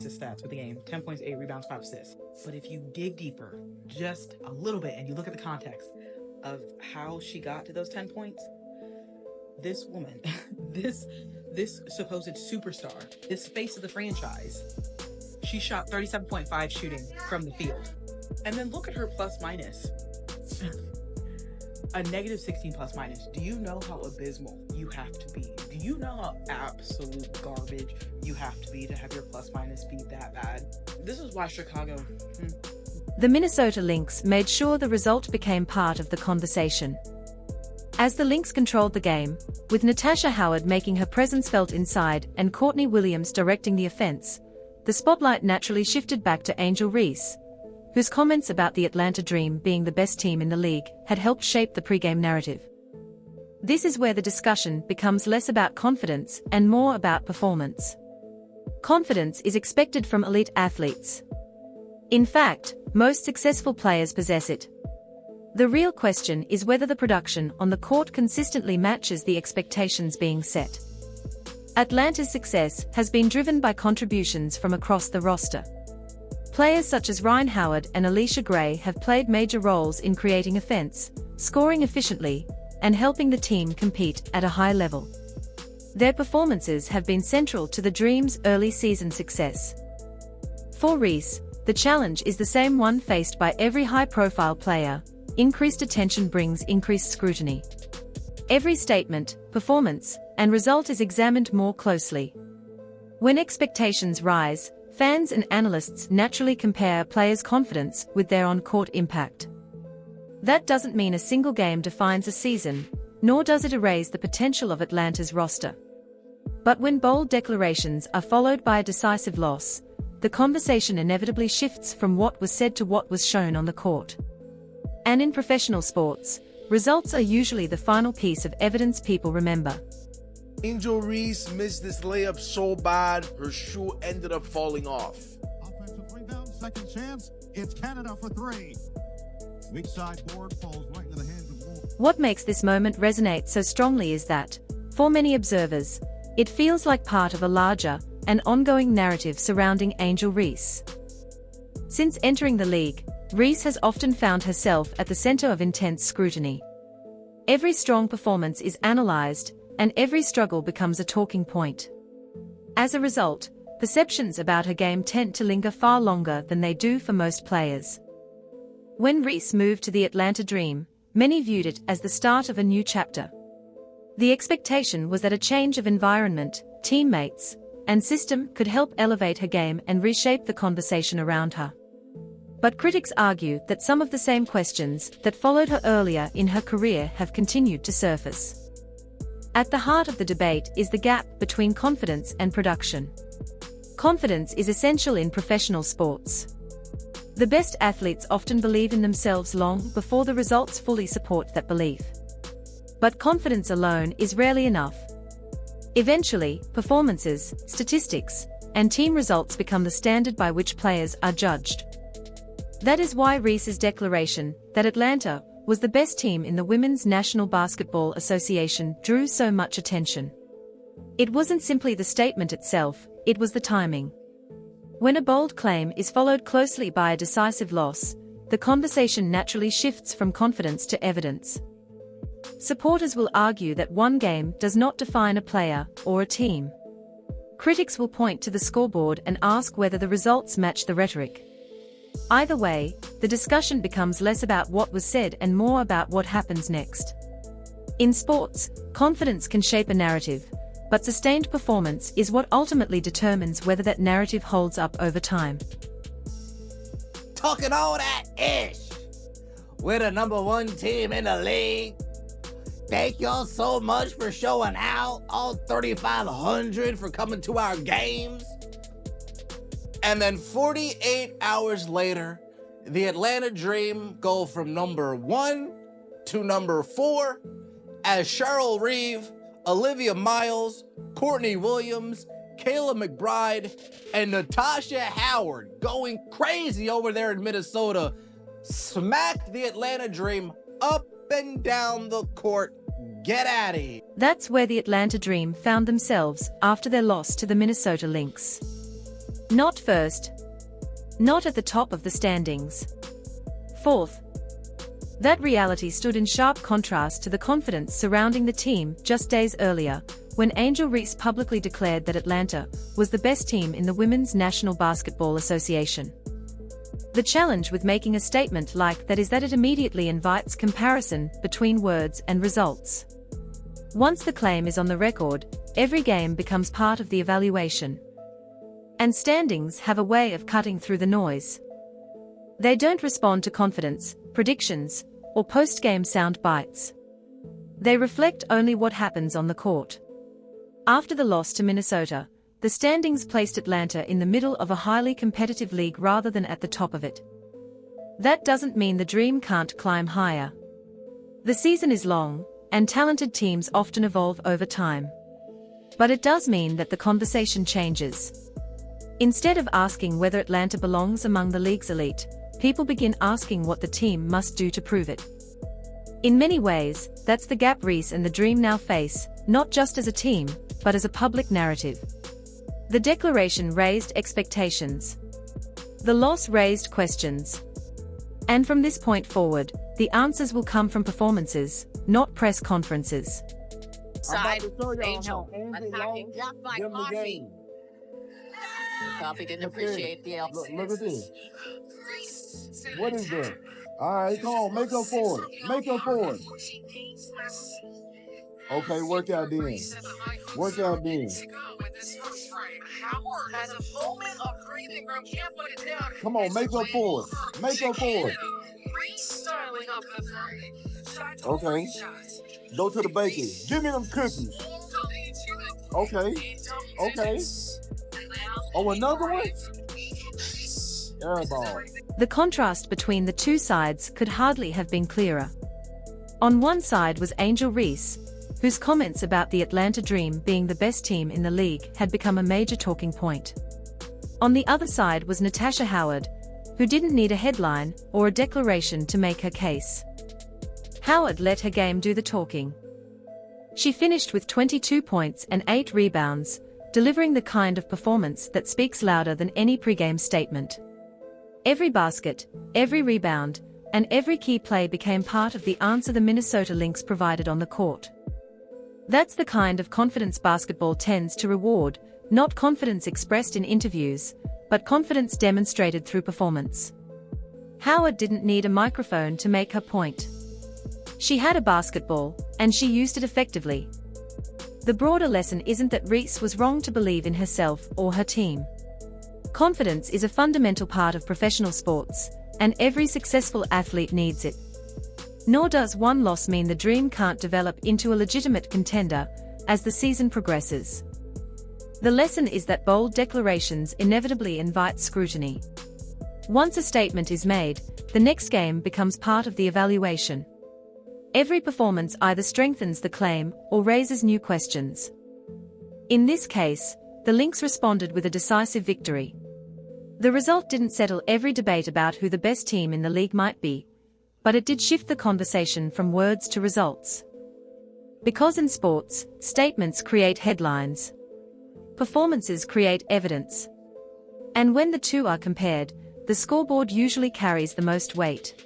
stats with the game: 10 points, 8 rebounds, 5 assists. But if you dig deeper just a little bit and you look at the context of how she got to those 10 points, this woman, this supposed superstar, this face of the franchise, she shot 37.5 shooting from the field. And then look at her plus minus. A negative 16 plus minus. Do you know how abysmal you have to be? Do you know how absolute garbage you have to be to have your plus minus be that bad? This is why Chicago... The Minnesota Lynx made sure the result became part of the conversation. As the Lynx controlled the game, with Natasha Howard making her presence felt inside and Courtney Williams directing the offense, the spotlight naturally shifted back to Angel Reese, whose comments about the Atlanta Dream being the best team in the league had helped shape the pregame narrative. This is where the discussion becomes less about confidence and more about performance. Confidence is expected from elite athletes. In fact, most successful players possess it. The real question is whether the production on the court consistently matches the expectations being set. Atlanta's success has been driven by contributions from across the roster. Players such as Ryan Howard and Alicia Gray have played major roles in creating offense, scoring efficiently, and helping the team compete at a high level. Their performances have been central to the Dream's early season success. For Reese, the challenge is the same one faced by every high-profile player: increased attention brings increased scrutiny. Every statement, performance, and result is examined more closely. When expectations rise, fans and analysts naturally compare players' confidence with their on-court impact. That doesn't mean a single game defines a season, nor does it erase the potential of Atlanta's roster. But when bold declarations are followed by a decisive loss, the conversation inevitably shifts from what was said to what was shown on the court. And in professional sports, results are usually the final piece of evidence people remember. Angel Reese missed this layup so bad, her shoe ended up falling off. Offensive rebound, second chance. It's Canada for three. Weak side board falls right into the hands of Wolf. What makes this moment resonate so strongly is that, for many observers, it feels like part of a larger and ongoing narrative surrounding Angel Reese. Since entering the league, Reese has often found herself at the center of intense scrutiny. Every strong performance is analyzed, and every struggle becomes a talking point. As a result, perceptions about her game tend to linger far longer than they do for most players. When Reese moved to the Atlanta Dream, many viewed it as the start of a new chapter. The expectation was that a change of environment, teammates, and system could help elevate her game and reshape the conversation around her. But critics argue that some of the same questions that followed her earlier in her career have continued to surface. At the heart of the debate is the gap between confidence and production. Confidence is essential in professional sports. The best athletes often believe in themselves long before the results fully support that belief. But confidence alone is rarely enough. Eventually, performances, statistics, and team results become the standard by which players are judged. That is why Reese's declaration that Atlanta was the best team in the Women's National Basketball Association drew so much attention. It wasn't simply the statement itself, it was the timing. When a bold claim is followed closely by a decisive loss, the conversation naturally shifts from confidence to evidence. Supporters will argue that one game does not define a player or a team. Critics will point to the scoreboard and ask whether the results match the rhetoric. Either way, the discussion becomes less about what was said and more about what happens next. In sports, confidence can shape a narrative, but sustained performance is what ultimately determines whether that narrative holds up over time. Talking all that ish. We're the #1 team in the league. Thank y'all so much for showing out, all 3,500 for coming to our games. And then 48 hours later, the Atlanta Dream go from #1 to #4 as Cheryl Reeve, Olivia Miles, Courtney Williams, Kayla McBride, and Natasha Howard, going crazy over there in Minnesota, smacked the Atlanta Dream up and down the court. Get at it. That's where the Atlanta Dream found themselves after their loss to the Minnesota Lynx. Not first. Not at the top of the standings. Fourth. That reality stood in sharp contrast to the confidence surrounding the team just days earlier, when Angel Reese publicly declared that Atlanta was the best team in the Women's National Basketball Association. The challenge with making a statement like that is that it immediately invites comparison between words and results. Once the claim is on the record, every game becomes part of the evaluation. And standings have a way of cutting through the noise. They don't respond to confidence, predictions, or post-game sound bites. They reflect only what happens on the court. After the loss to Minnesota, the standings placed Atlanta in the middle of a highly competitive league rather than at the top of it. That doesn't mean the dream can't climb higher. The season is long, and talented teams often evolve over time. But it does mean that the conversation changes. Instead of asking whether Atlanta belongs among the league's elite, people begin asking what the team must do to prove it. In many ways, that's the gap Reese and the Dream now face, not just as a team, but as a public narrative. The declaration raised expectations. The loss raised questions. And from this point forward, the answers will come from performances, not press conferences. Side, Angel, attacking, my coffee. Coffee didn't appreciate the else. Look at this. What is that? All right, come on, make up for it. Make up for it. Okay, work out then. Work out then. Come on, make up for it. Make up for it. Okay. Go to the bakery. Give me them cookies. Okay. Okay. Oh, another one? Airball. The contrast between the two sides could hardly have been clearer. On one side was Angel Reese, whose comments about the Atlanta Dream being the best team in the league had become a major talking point. On the other side was Natasha Howard, who didn't need a headline or a declaration to make her case. Howard let her game do the talking. She finished with 22 points and 8 rebounds, delivering the kind of performance that speaks louder than any pregame statement. Every basket, every rebound, and every key play became part of the answer the Minnesota Lynx provided on the court. That's the kind of confidence basketball tends to reward, not confidence expressed in interviews, but confidence demonstrated through performance. Howard didn't need a microphone to make her point. She had a basketball, and she used it effectively. The broader lesson isn't that Reese was wrong to believe in herself or her team. Confidence is a fundamental part of professional sports, and every successful athlete needs it. Nor does one loss mean the Dream can't develop into a legitimate contender as the season progresses. The lesson is that bold declarations inevitably invite scrutiny. Once a statement is made, the next game becomes part of the evaluation. Every performance either strengthens the claim or raises new questions. In this case, the Lynx responded with a decisive victory. The result didn't settle every debate about who the best team in the league might be, but it did shift the conversation from words to results. Because in sports, statements create headlines. Performances create evidence. And when the two are compared, the scoreboard usually carries the most weight.